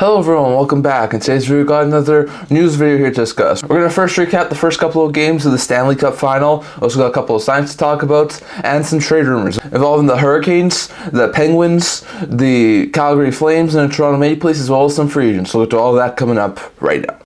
Hello everyone, welcome back. In today's video, we got another news video here to discuss. We're going to first recap the first couple of games of the Stanley Cup final. Also got a couple of signs to talk about, and some trade rumors involving the Hurricanes, the Penguins, the Calgary Flames, and the Toronto Maple Leafs, as well as some free agents. So we'll get to all of that coming up right now.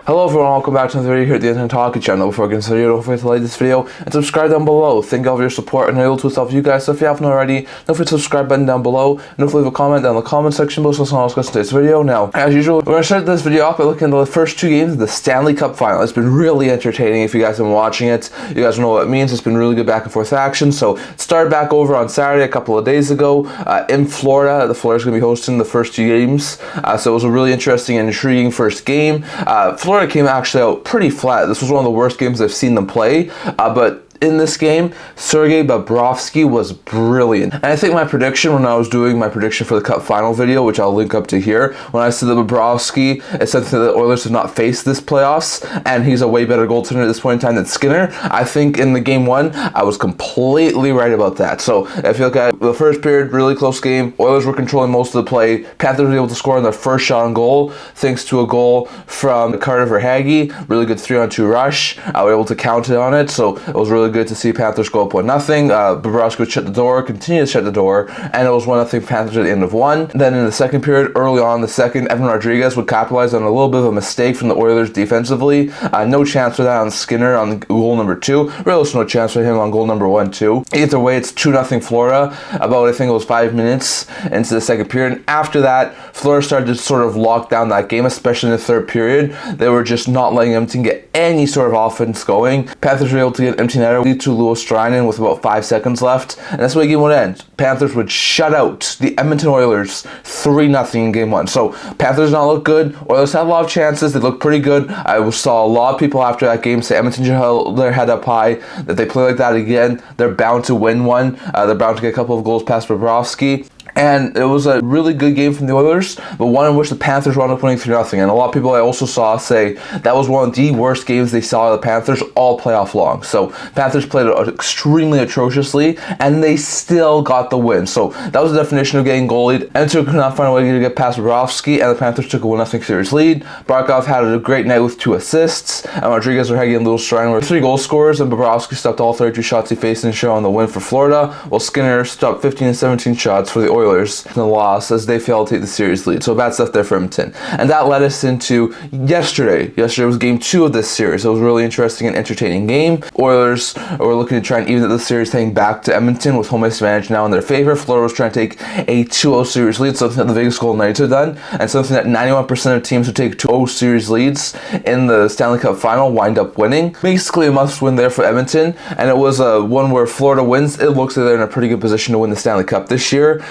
Hello everyone, welcome back to another video here at the Internet Hockey Channel. Before I get into the video, don't forget to like this video and subscribe down below. Thank you all for your support and able to stuff you guys. So if you haven't already, don't forget to subscribe button down below and don't forget to leave a comment down in the comment section below so I'll discuss today's video. Now, as usual, we're going to start this video off by looking at the first two games of the Stanley Cup final. It's been really entertaining. If you guys have been watching it, you guys know what it means. It's been really good back and forth action. So it started back over on Saturday a couple of days ago in Florida. The Florida's going to be hosting the first two games. So it was a really interesting and intriguing first game. Florida came actually out pretty flat. This was one of the worst games I've seen them play, but in this game, Sergei Bobrovsky was brilliant. And I think my prediction when I was doing my prediction for the Cup final video, which I'll link up to here, when I said that Bobrovsky is something that the Oilers have not faced this playoffs, and he's a way better goaltender at this point in time than Skinner, I think in the game one, I was completely right about that. So if you look at the first period, really close game, Oilers were controlling most of the play. Panthers were able to score on their first shot on goal, thanks to a goal from Carter Verhaeghe, really good 3-on-2 rush. I was able to count it on it, so it was really good to see Panthers go up 1-0. Bobrovsky would shut the door, continue to shut the door, and it was 1-0 Panthers at the end of one. Then in the second period, early on in the second, Evan Rodriguez would capitalize on a little bit of a mistake from the Oilers defensively. No chance for that on Skinner on goal number 2. Really no chance for him on goal number 1 too. Either way, it's 2-0 Florida, about I think it was 5 minutes into the second period. And after that, Florida started to sort of lock down that game, especially in the third period. They were just not letting Edmonton get any sort of offense going. Panthers were able to get empty netter to Louis Strinen with about 5 seconds left, and that's the way the game would end. Panthers would shut out the Edmonton Oilers 3-0 in game one. So Panthers not look good. Oilers had a lot of chances. They looked pretty good. I saw a lot of people after that game say Edmonton should hold their head up high, that they play like that again, they're bound to win one. They're bound to get a couple of goals past Bobrovsky. And it was a really good game from the Oilers, but one in which the Panthers wound up winning 3-0. And a lot of people I also saw say that was one of the worst games they saw of the Panthers all playoff long. So Panthers played extremely atrociously, and they still got the win. So that was the definition of getting goalied. Edmonton could not find a way to get past Bobrovsky, and the Panthers took a 1-0 series lead. Barkov had a great night with 2 assists, and Rodriguez, Verhaeghe, and Louis Strinen were 3 goal scorers, and Bobrovsky stopped all 32 shots he faced in the show on the win for Florida, while Skinner stopped 15 and 17 shots for the Oilers in the loss as they failed to take the series lead. So bad stuff there for Edmonton. And that led us into yesterday. Yesterday was game 2 of this series. It was a really interesting and entertaining game. Oilers were looking to try and even the series heading back to Edmonton with home ice advantage now in their favor. Florida was trying to take a 2-0 series lead, something that the Vegas Golden Knights have done, and something that 91% of teams who take 2-0 series leads in the Stanley Cup final wind up winning. Basically a must-win there for Edmonton, and it was one where Florida wins. It looks like they're in a pretty good position to win the Stanley Cup this year.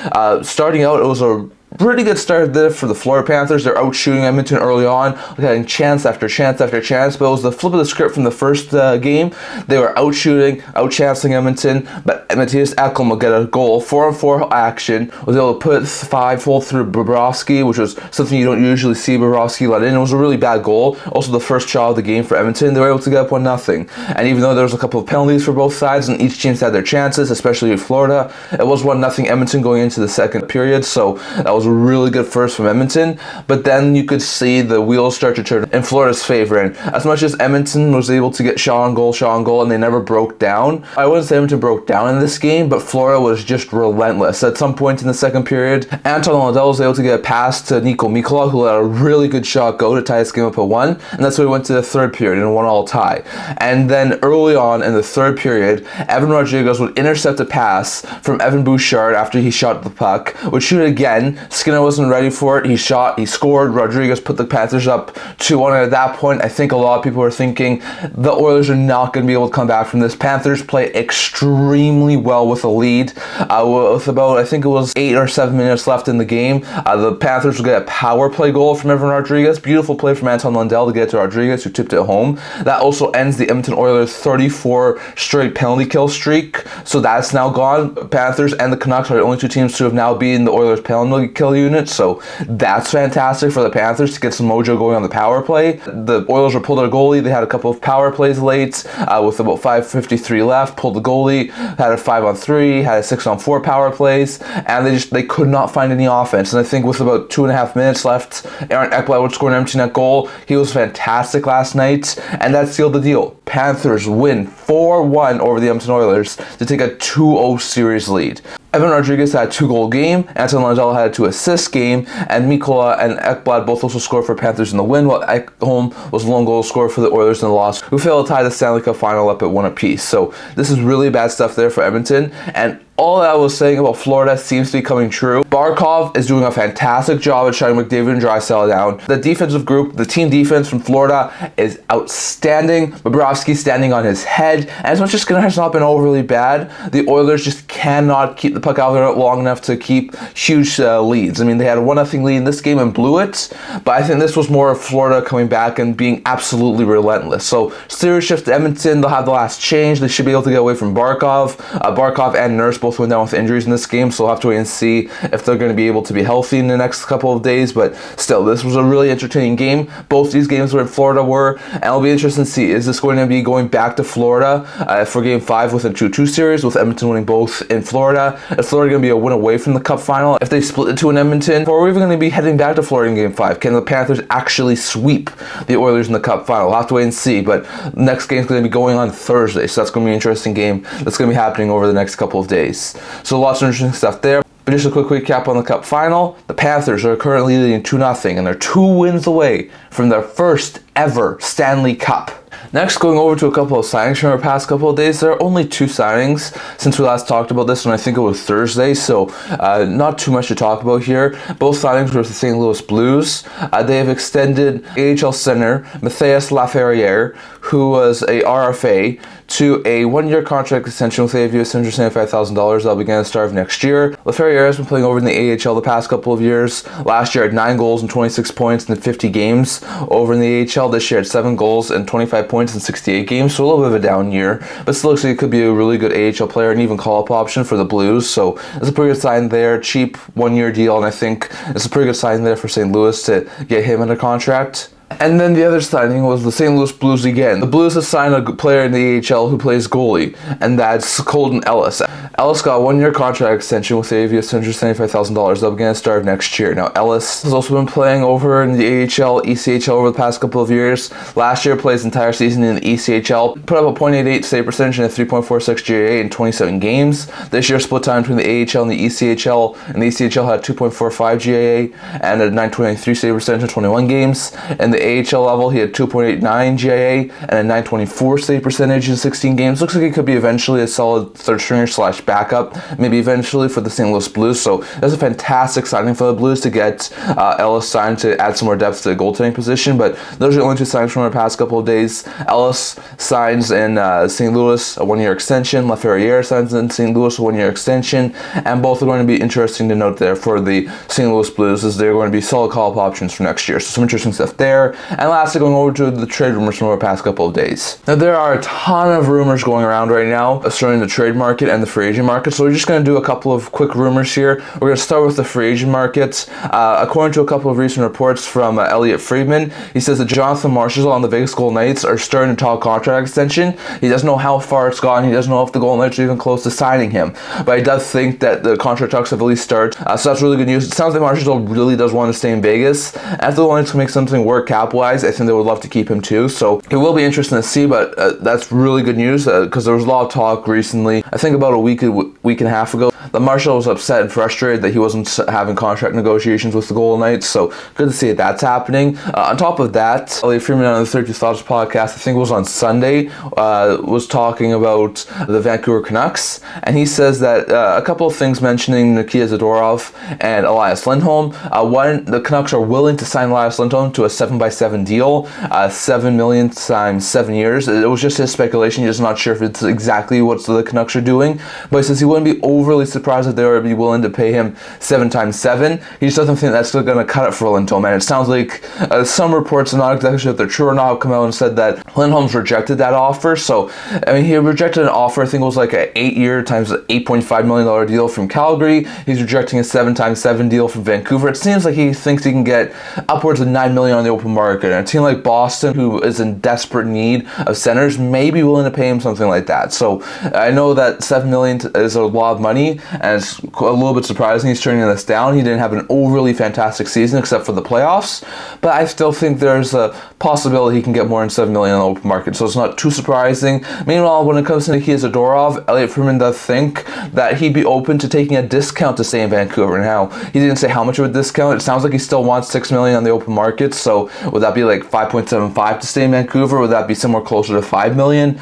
Starting out, it was a pretty good start there for the Florida Panthers. They're out shooting Edmonton early on, getting chance after chance after chance, but it was the flip of the script from the first game. They were out shooting, out chancing Edmonton, but Matthias Ekholm will get a goal, 4-on-4 action, was able to put 5-hole through Bobrovsky, which was something you don't usually see Bobrovsky let in. It was a really bad goal. Also the first shot of the game for Edmonton, they were able to get up 1-0. And even though there was a couple of penalties for both sides and each team had their chances, especially in Florida, it was 1-0 Edmonton going into the second period, so that was a really good first from Edmonton, but then you could see the wheels start to turn in Florida's favor, and as much as Edmonton was able to get shot on goal, and they never broke down, I wouldn't say Edmonton broke down in this game, but Florida was just relentless. At some point in the second period, Anton Lundell was able to get a pass to Nico Mikkola, who let a really good shot go to tie this game up at 1, and that's why we went to the third period in a 1-1 tie. And then early on in the third period, Evan Rodriguez would intercept a pass from Evan Bouchard after he shot the puck, would shoot it again. Skinner wasn't ready for it. He shot, he scored. Rodriguez put the Panthers up 2-1. And at that point, I think a lot of people were thinking the Oilers are not going to be able to come back from this. Panthers play extremely well with a lead. With about, I think it was 8 or 7 minutes left in the game, the Panthers will get a power play goal from Evan Rodriguez. Beautiful play from Anton Lundell to get it to Rodriguez, who tipped it home. That also ends the Edmonton Oilers' 34 straight penalty kill streak. So that's now gone. Panthers and the Canucks are the only 2 teams to have now beaten the Oilers penalty kill kill unit, so that's fantastic for the Panthers to get some mojo going on the power play. The Oilers were pulled their goalie. They had a couple of power plays late with about 5:53 left, pulled the goalie, had a 5-on-3, had a 6-on-4 power plays, and they could not find any offense. And I think with about 2.5 minutes left, Aaron Ekblad would score an empty net goal. He was fantastic last night, and that sealed the deal. Panthers win 4-1 over the Edmonton Oilers to take a 2-0 series lead. Evan Rodriguez had a 2-goal game, Anton Lundell had a 2-assist game, and Mikkola and Ekblad both also scored for Panthers in the win, while Ekholm was the lone goal scorer for the Oilers in the loss, who failed to tie the Stanley Cup final up at 1 apiece. So this is really bad stuff there for Edmonton, and all that I was saying about Florida seems to be coming true. Barkov is doing a fantastic job at shutting McDavid and Draisaitl down. The defensive group, the team defense from Florida, is outstanding. Bobrovsky standing on his head. And as much as Skinner has not been overly bad, the Oilers just cannot keep the puck out there long enough to keep huge leads. I mean, they had a 1-0 lead in this game and blew it, but I think this was more of Florida coming back and being absolutely relentless. So series shift to Edmonton. They'll have the last change. They should be able to get away from Barkov. Barkov and Nurse both went down with injuries in this game, so we'll have to wait and see if they're going to be able to be healthy in the next couple of days. But still, this was a really entertaining game. Both these games were in Florida and it'll be interesting to see, is this going to be going back to Florida for Game 5 with a 2-2 series, with Edmonton winning both in Florida? Is Florida going to be a win away from the Cup final if they split the two in Edmonton? Or are we even going to be heading back to Florida in Game 5? Can the Panthers actually sweep the Oilers in the Cup final? We'll have to wait and see, but next game is going to be going on Thursday, so that's going to be an interesting game that's going to be happening over the next couple of days. So lots of interesting stuff there. But just a quick recap on the Cup final. The Panthers are currently leading 2-0, and they're 2 wins away from their first ever Stanley Cup. Next, going over to a couple of signings from our past couple of days. There are only 2 signings since we last talked about this, and I think it was Thursday, so not too much to talk about here. Both signings were with the St. Louis Blues. They have extended AHL center Matthias Laferriere, who was a RFA, to a 1-year contract extension with a view of $775,000 that'll begin at the start of next year. Laferriere has been playing over in the AHL the past couple of years. Last year had 9 goals and 26 points in 50 games over in the AHL. This year had 7 goals and 25 points in 68 games, so a little bit of a down year, but still looks like it could be a really good AHL player and even call-up option for the Blues, so it's a pretty good sign there. Cheap 1-year deal, and I think it's a pretty good sign there for St. Louis to get him under contract. And then the other signing was the St. Louis Blues again. The Blues have signed a player in the AHL who plays goalie, and that's Guentzel and Ellis. Ellis got a 1-year contract extension with the AV of $775,000 that'll begin at the start of next year. Now, Ellis has also been playing over in the AHL, ECHL over the past couple of years. Last year, played his entire season in the ECHL, put up a .88 save percentage and a 3.46 GAA in 27 games. This year, split time between the AHL and the ECHL, and the ECHL had 2.45 GAA and a 9.23 save percentage in 21 games. And the AHL level, he had 2.89 GAA and a 924 save percentage in 16 games. Looks like he could be eventually a solid third stringer / backup, maybe eventually for the St. Louis Blues. So that's a fantastic signing for the Blues to get Ellis signed to add some more depth to the goaltending position. But those are the only 2 signings from our past couple of days. Ellis signs in St. Louis a 1-year extension. Laferriere signs in St. Louis a 1-year extension, and both are going to be interesting to note there for the St. Louis Blues, as they're going to be solid call-up options for next year. So some interesting stuff there. And lastly, going over to the trade rumors from our past couple of days. Now, there are a ton of rumors going around right now surrounding the trade market and the free agent market, so we're just going to do a couple of quick rumors here. We're going to start with the free agent market. According to a couple of recent reports from Elliot Friedman, he says that Jonathan Marchessault and the Vegas Golden Knights are starting to talk contract extension. He doesn't know how far it's gone. He doesn't know if the Golden Knights are even close to signing him, but he does think that the contract talks have at least started. So that's really good news. It sounds like Marchessault really does want to stay in Vegas. If the Golden Knights can make something work cap-wise, I think they would love to keep him too. So it will be interesting to see, but that's really good news because there was a lot of talk recently, I think about a week and a half ago, that Marchessault was upset and frustrated that he wasn't having contract negotiations with the Golden Knights. So good to see that that's happening. On top of that, Elliot Friedman on the 32 Thoughts podcast, I think it was on Sunday, was talking about the Vancouver Canucks, and he says that a couple of things mentioning Nikita Zadorov and Elias Lindholm. One, the Canucks are willing to sign Elias Lindholm to a 7 7x7 deal, $7 million times 7 years. It was just his speculation. He's just not sure if it's exactly what the Canucks are doing, but he says he wouldn't be overly surprised if they would be willing to pay him 7 times 7. He just doesn't think that's still going to cut it for Lindholm, and it sounds like some reports, I'm not exactly sure if they're true or not, have come out and said that Lindholm's rejected that offer. So, I mean, he rejected an offer, I think it was like an 8-year times $8.5 million deal from Calgary. He's rejecting a 7 times 7 deal from Vancouver. It seems like he thinks he can get upwards of $9 million on the open market. And a team like Boston, who is in desperate need of centers, may be willing to pay him something like that. So I know that $7 million is a lot of money, and it's a little bit surprising he's turning this down. He didn't have an overly fantastic season except for the playoffs, but I still think there's a possibility he can get more than $7 million on the open market, so it's not too surprising. Meanwhile, when it comes to Nikita Zadorov, Elliot Friedman does think that he'd be open to taking a discount to stay in Vancouver. Now, he didn't say how much of a discount. It sounds like he still wants $6 million on the open market, so would that be like 5.75 to stay in Vancouver? Would that be somewhere closer to $5 million?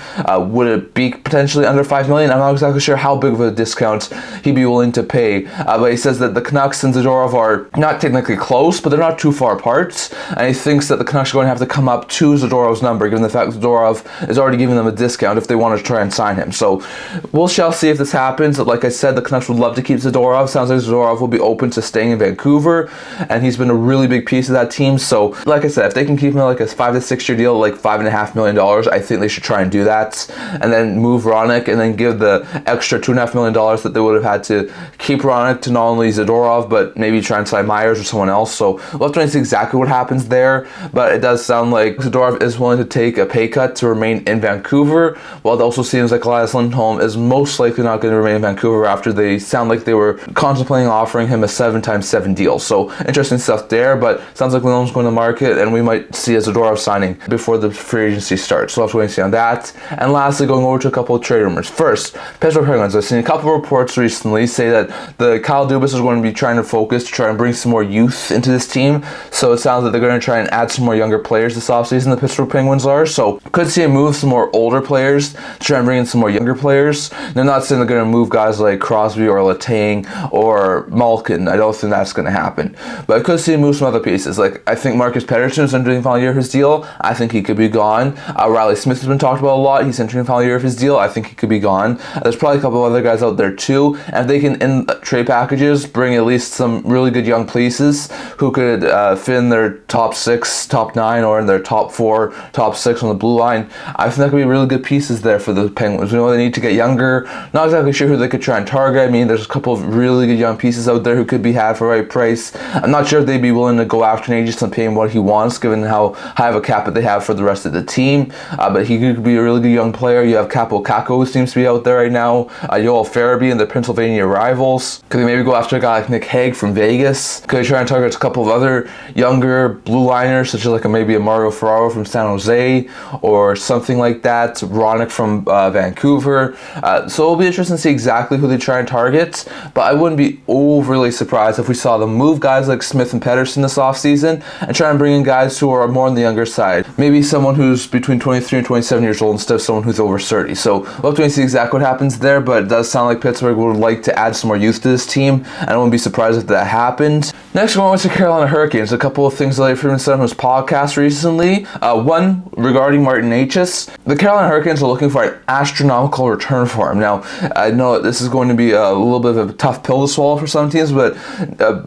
Would it be potentially under $5 million? I'm not exactly sure how big of a discount he'd be willing to pay, but he says that the Canucks and Zadorov are not technically close, but they're not too far apart, and he thinks that the Canucks are going to have to come up to Zadorov's number, given the fact that Zadorov is already giving them a discount if they want to try and sign him. So we shall see if this happens. Like I said, the Canucks would love to keep Zadorov. Sounds like Zadorov will be open to staying in Vancouver, and he's been a really big piece of that team. So like I said, if they can keep him like a 5 to 6 year deal, like $5.5 million, I think they should try and do that, and then move Roenick, and then give the extra $2.5 million that they would have had to keep Roenick to not only Zadorov, but maybe try and sign Myers or someone else. So we'll have to see exactly what happens there, but it does sound like Zadorov is willing to take a pay cut to remain in Vancouver, while it also seems like Elias Lindholm is most likely not going to remain in Vancouver after they sound like they were contemplating offering him a 7 times 7 deal. So interesting stuff there, but sounds like Lindholm's going to market, and we might see a Zadorov signing before the free agency starts. So we'll have to wait and see on that. And lastly, going over to a couple of trade rumors. First, Pittsburgh Penguins. I've seen a couple of reports recently say that the Kyle Dubas is going to be trying to focus to try and bring some more youth into this team. So it sounds like they're going to try and add some more younger players this offseason, the Pittsburgh Penguins are. So could see him move some more older players to try and bring in some more younger players. They're not saying they're going to move guys like Crosby or Letang or Malkin. I don't think that's going to happen. But I could see him move some other pieces. Like, I think Marcus Pettersson is entering the final year of his deal. I think he could be gone. Riley Smith has been talked about a lot. He's entering the final year of his deal. I think he could be gone. There's probably a couple of other guys out there too. And if they can, in trade packages, bring at least some really good young pieces who could fit in their top 6, top 9, or in their top 4, top 6 on the blue line, I think that could be really good pieces there for the Penguins. We know they need to get younger. Not exactly sure who they could try and target. I mean, there's a couple of really good young pieces out there who could be had for the right price. I'm not sure if they'd be willing to go after an agent and pay him what he wants, given how high of a cap that they have for the rest of the team. But he could be a really good young player. You have Capo Kakko, who seems to be out there right now. Joel Farabee and the Pennsylvania Rivals. Could they maybe go after a guy like Nick Hague from Vegas? Could they try and target a couple of other younger blue liners, such as like maybe a Mario Ferraro from San Jose or something like that? Roenick from Vancouver. So it'll be interesting to see exactly who they try and target, but I wouldn't be overly surprised if we saw them move guys like Smith and Pettersson this offseason and try and bring in guys who are more on the younger side. Maybe someone who's between 23 and 27 years old instead of someone who's over 30. So we'll have to see exactly what happens there, but it does sound like Pittsburgh would like to add some more youth to this team, and I wouldn't be surprised if that happened. Next, we're going to Carolina Hurricanes. A couple of things that I've heard said on his podcast recently. One, regarding Martin Necas. The Carolina Hurricanes are looking for an astronomical return for him. Now, I know this is going to be a little bit of a tough pill to swallow for some teams, but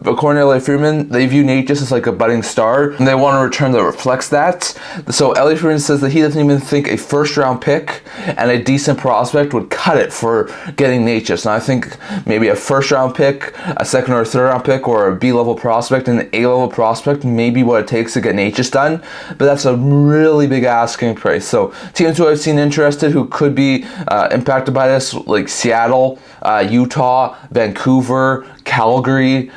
according to Laferriere, they view Necas as like a budding star, and they want a return that reflects that. So Laferriere says that he doesn't even think a first-round pick and a decent prospect would cut it for getting Necas. Now, I think maybe a first-round pick, a second or third-round pick, or a B-level prospect and an A-level prospect may be what it takes to get Necas done, but that's a really big asking price. So teams who I've seen interested who could be impacted by this, like Seattle, Utah, Vancouver, Calgary,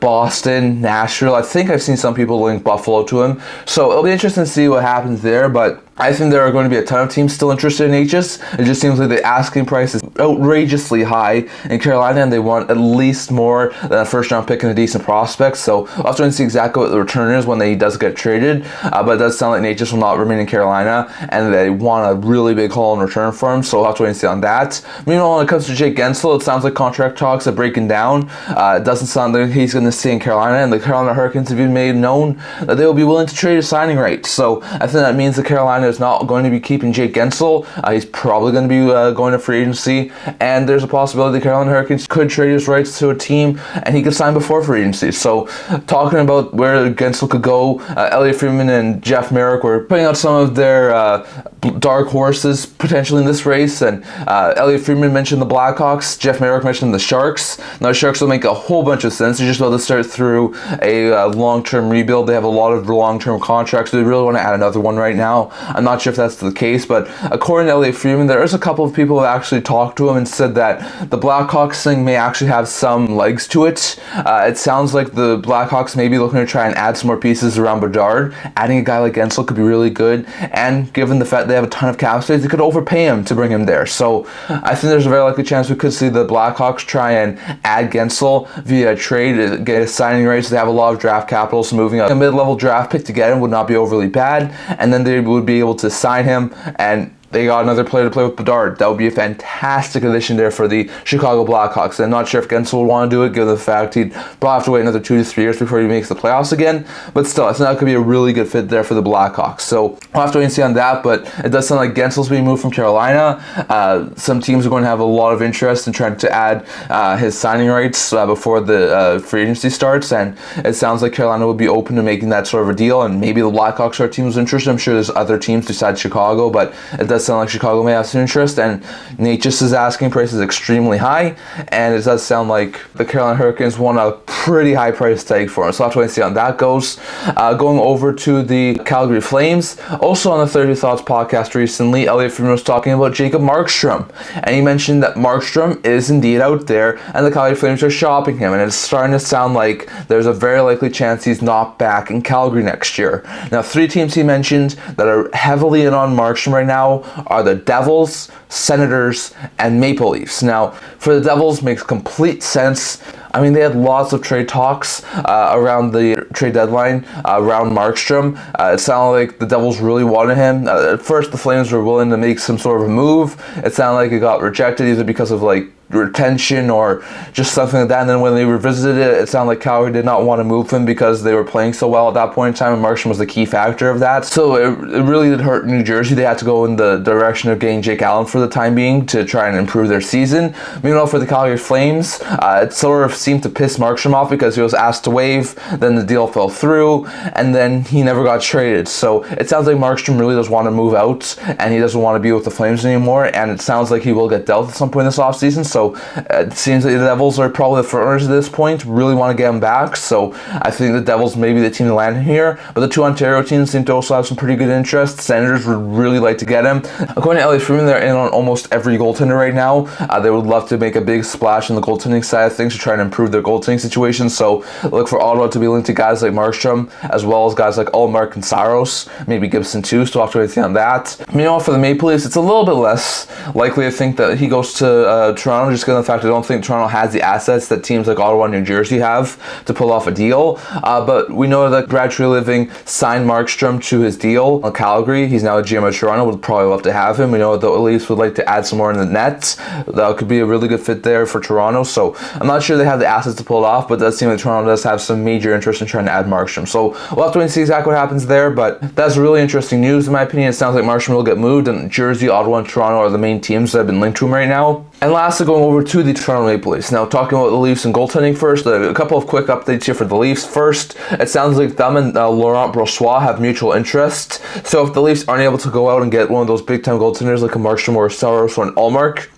Boston, Nashville. I think I've seen some people link Buffalo to him. So it'll be interesting to see what happens there, but I think there are going to be a ton of teams still interested in Necas. It just seems like the asking price is outrageously high in Carolina, and they want at least more than a first-round pick and a decent prospect. So I'll have to see exactly what the return is when he does get traded. But it does sound like Necas will not remain in Carolina, and they want a really big haul in return for him. So I'll have to wait and see on that. Meanwhile, when it comes to Jake Guentzel, it sounds like contract talks are breaking down. It doesn't sound like he's going to stay in Carolina, and the Carolina Hurricanes have even made known that they will be willing to trade a signing rate. So I think that means that Carolina is not going to be keeping Jake Guentzel. He's probably going to be going to free agency, and there's a possibility the Carolina Hurricanes could trade his rights to a team, and he could sign before free agency. So talking about where Guentzel could go, Elliot Friedman and Jeff Merrick were putting out some of their dark horses potentially in this race, and Elliot Friedman mentioned the Blackhawks, Jeff Merrick mentioned the Sharks. Now the Sharks will make a whole bunch of sense. They're just about to start through a long-term rebuild. They have a lot of long-term contracts, so they really want to add another one right now. I'm not sure if that's the case, but according to Elliot Friedman, there is a couple of people who actually talked to him and said that the Blackhawks thing may actually have some legs to it. It sounds like the Blackhawks may be looking to try and add some more pieces around Bedard. Adding a guy like Guentzel could be really good, and given the fact they have a ton of cap space, they could overpay him to bring him there. So I think there's a very likely chance we could see the Blackhawks try and add Guentzel via trade, get a signing rates. They have a lot of draft capital, so moving a mid-level draft pick to get him would not be overly bad, and then they would be able to sign him, and they got another player to play with Bedard. That would be a fantastic addition there for the Chicago Blackhawks. I'm not sure if Guentzel would want to do it, given the fact he'd probably have to wait another 2 to 3 years before he makes the playoffs again. But still, I think that could be a really good fit there for the Blackhawks. So we'll have to wait and see on that, but it does sound like Guentzel's being moved from Carolina. Some teams are going to have a lot of interest in trying to add his signing rights before the free agency starts, and it sounds like Carolina would be open to making that sort of a deal, and maybe the Blackhawks are teams interested. I'm sure there's other teams besides Chicago, but it does sound like Chicago may have some interest, and Necas' asking price is extremely high, and it does sound like the Carolina Hurricanes want a pretty high price tag for him. So I'll have to wait and see how that goes. Going over to the Calgary Flames, also on the 30 Thoughts podcast recently, Elliot Friedman was talking about Jacob Markstrom, and he mentioned that Markstrom is indeed out there, and the Calgary Flames are shopping him, and it's starting to sound like there's a very likely chance he's not back in Calgary next year. Now, 3 teams he mentioned that are heavily in on Markstrom right now are the Devils, Senators, and Maple Leafs. Now, for the Devils, makes complete sense. I mean, they had lots of trade talks around the trade deadline around Markstrom. It sounded like the Devils really wanted him. At first, the Flames were willing to make some sort of a move. It sounded like it got rejected either because of retention or just something like that, and then when they revisited it, it sounded like Calgary did not want to move him because they were playing so well at that point in time, and Markstrom was the key factor of that. So it really did hurt New Jersey. They had to go in the direction of getting Jake Allen for the time being to try and improve their season. Meanwhile, for the Calgary Flames, it sort of seemed to piss Markstrom off because he was asked to waive, then the deal fell through, and then he never got traded. So it sounds like Markstrom really does want to move out, and he doesn't want to be with the Flames anymore, and it sounds like he will get dealt at some point this offseason. So it seems like the Devils are probably the frontrunners at this point, really want to get him back. So I think the Devils may be the team to land here. But the 2 Ontario teams seem to also have some pretty good interest. Senators would really like to get him. According to Elliot Friedman, they're in on almost every goaltender right now. They would love to make a big splash in the goaltending side of things to try and improve their goaltending situation. So look for Ottawa to be linked to guys like Markstrom, as well as guys like Ullmark and Saros, maybe Gibson too, so I'll have to wait on that. Meanwhile, for the Maple Leafs, it's a little bit less likely I think that he goes to Toronto, just given the fact I don't think Toronto has the assets that teams like Ottawa and New Jersey have to pull off a deal. But we know that Brad Treliving signed Markstrom to his deal on Calgary. He's now a GM of Toronto. Would probably love to have him. We know that the Leafs would like to add some more in the net. That could be a really good fit there for Toronto. So I'm not sure they have the assets to pull it off, but it does seem like Toronto does have some major interest in trying to add Markstrom. So we'll have to wait and see exactly what happens there. But that's really interesting news in my opinion. It sounds like Markstrom will get moved, and Jersey, Ottawa, and Toronto are the main teams that have been linked to him right now. And lastly, going over to the Toronto Maple Leafs. Now, talking about the Leafs and goaltending first, a couple of quick updates here for the Leafs. First, it sounds like them and Laurent Brossoit have mutual interest. So if the Leafs aren't able to go out and get one of those big-time goaltenders like a Markstrom or Saros or an Ullmark,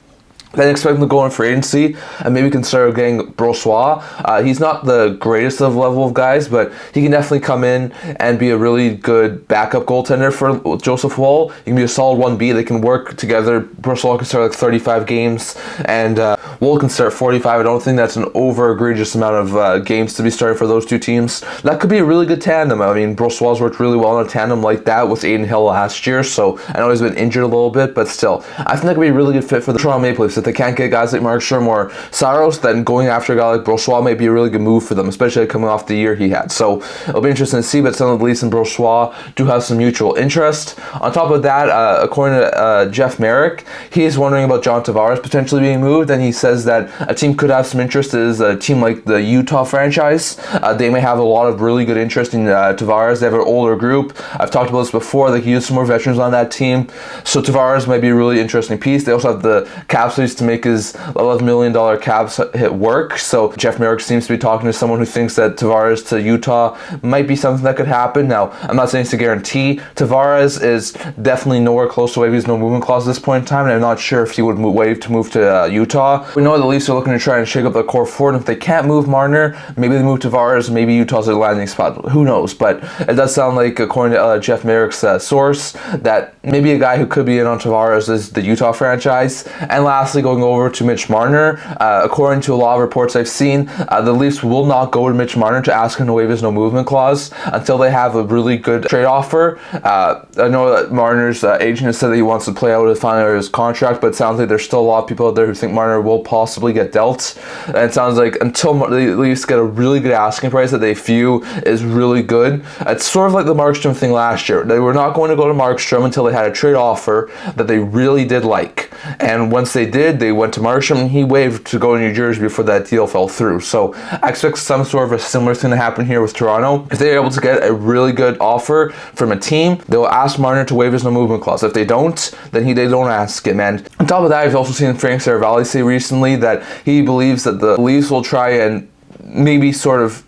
Then expect him to go in free agency and maybe consider getting Brossoit. He's not the greatest of level of guys, but he can definitely come in and be a really good backup goaltender for Joseph Woll. He can be a solid 1B. They can work together. Brossoit can start like 35 games, and Woll can start 45. I don't think that's an over egregious amount of games to be started for those two teams. That could be a really good tandem. I mean, Brossoit's worked really well in a tandem like that with Adin Hill last year, so I know he's been injured a little bit, but still, I think that could be a really good fit for the Toronto Maple Leafs. If they can't get guys like Markstrom or Saros, then going after a guy like Brossoit may be a really good move for them, especially coming off the year he had. So it'll be interesting to see, but some of the Leafs and Brossoit do have some mutual interest. On top of that, according to Jeff Merrick, he's wondering about John Tavares potentially being moved, and he says that a team could have some interest is a team like the Utah franchise. They may have a lot of really good interest in Tavares. They have an older group. I've talked about this before. They could use some more veterans on that team, so Tavares might be a really interesting piece. They also have the cap space to make his $11 million cap hit work. So Jeff Merrick seems to be talking to someone who thinks that Tavares to Utah might be something that could happen. Now, I'm not saying it's a guarantee. Tavares is definitely nowhere close to waiving his no movement clause at this point in time, and I'm not sure if he would waive to move to Utah. We know the Leafs are looking to try and shake up the core forward, and if they can't move Marner, maybe they move Tavares, maybe Utah's a landing spot. Who knows? But it does sound like, according to Jeff Merrick's source, that maybe a guy who could be in on Tavares is the Utah franchise. And lastly, going over to Mitch Marner, according to a lot of reports I've seen, the Leafs will not go to Mitch Marner to ask him to waive his no movement clause until they have a really good trade offer. I know that Marner's agent has said that he wants to play out the final year of his contract, but it sounds like there's still a lot of people out there who think Marner will possibly get dealt. And it sounds like until the Leafs get a really good asking price that they view is really good, it's sort of like the Markstrom thing last year. They were not going to go to Markstrom until they had a trade offer that they really did like. And once they did, they went to Markstrom and he waived to go to New Jersey before that deal fell through. So I expect some sort of a similar thing to happen here with Toronto. If they're able to get a really good offer from a team, they'll ask Marner to waive his no movement clause. If they don't, then they don't ask him. And on top of that, I've also seen Frank Saravalli say recently that he believes that the Leafs will try and maybe sort of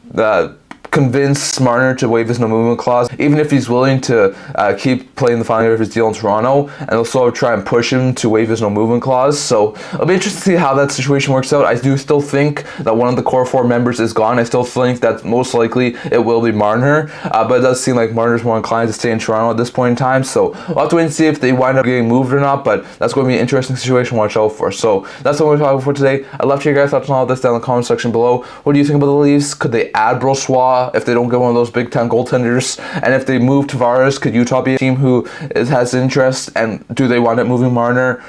convince Marner to waive his no movement clause, even if he's willing to keep playing the final year of his deal in Toronto, and they'll sort of try and push him to waive his no movement clause. So it'll be interesting to see how that situation works out. I do still think that one of the core four members is gone. I still think that most likely it will be Marner, but it does seem like Marner's more inclined to stay in Toronto at this point in time. So we'll have to wait and see if they wind up getting moved or not, but that's going to be an interesting situation to watch out for. So that's what we're talking about for today. I'd love to hear your guys' thoughts on all this down in the comment section below. What do you think about the Leafs? Could they add Brossoit if they don't get one of those Big Ten goaltenders? And if they move Tavares, could Utah be a team who has interest? And do they wind up moving Marner?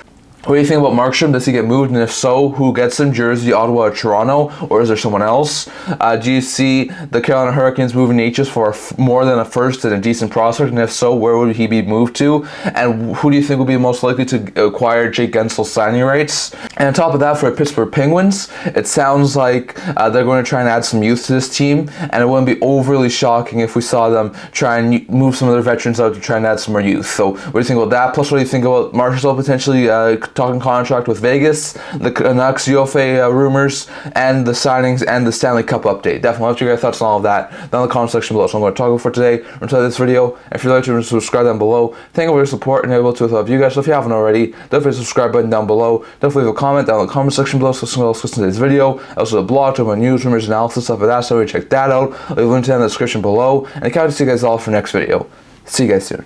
What do you think about Markstrom? Does he get moved? And if so, who gets him? Jersey, Ottawa, or Toronto? Or is there someone else? Do you see the Carolina Hurricanes moving Necas for more than a first and a decent prospect? And if so, where would he be moved to? And who do you think will be most likely to acquire Jake Guentzel's signing rights? And on top of that, for the Pittsburgh Penguins, it sounds like they're going to try and add some youth to this team. And it wouldn't be overly shocking if we saw them try and move some of their veterans out to try and add some more youth. So what do you think about that? Plus, what do you think about Marchessault potentially talking contract with Vegas, the Canucks UFA rumors, and the signings and the Stanley Cup update? Definitely have your guys' thoughts on all of that down in the comment section below. So I'm going to talk about for today. I'm going to this video. If you'd like to subscribe down below, thank you for your support and able to love you guys. So if you haven't already, don't forget the subscribe button down below. Definitely leave a comment down in the comment section below so someone else listen to this video. Also the blog to my news, rumors, analysis, stuff like that. So check that out. I'll leave a link to that in the description below. And I can't wait to see you guys all for the next video. See you guys soon.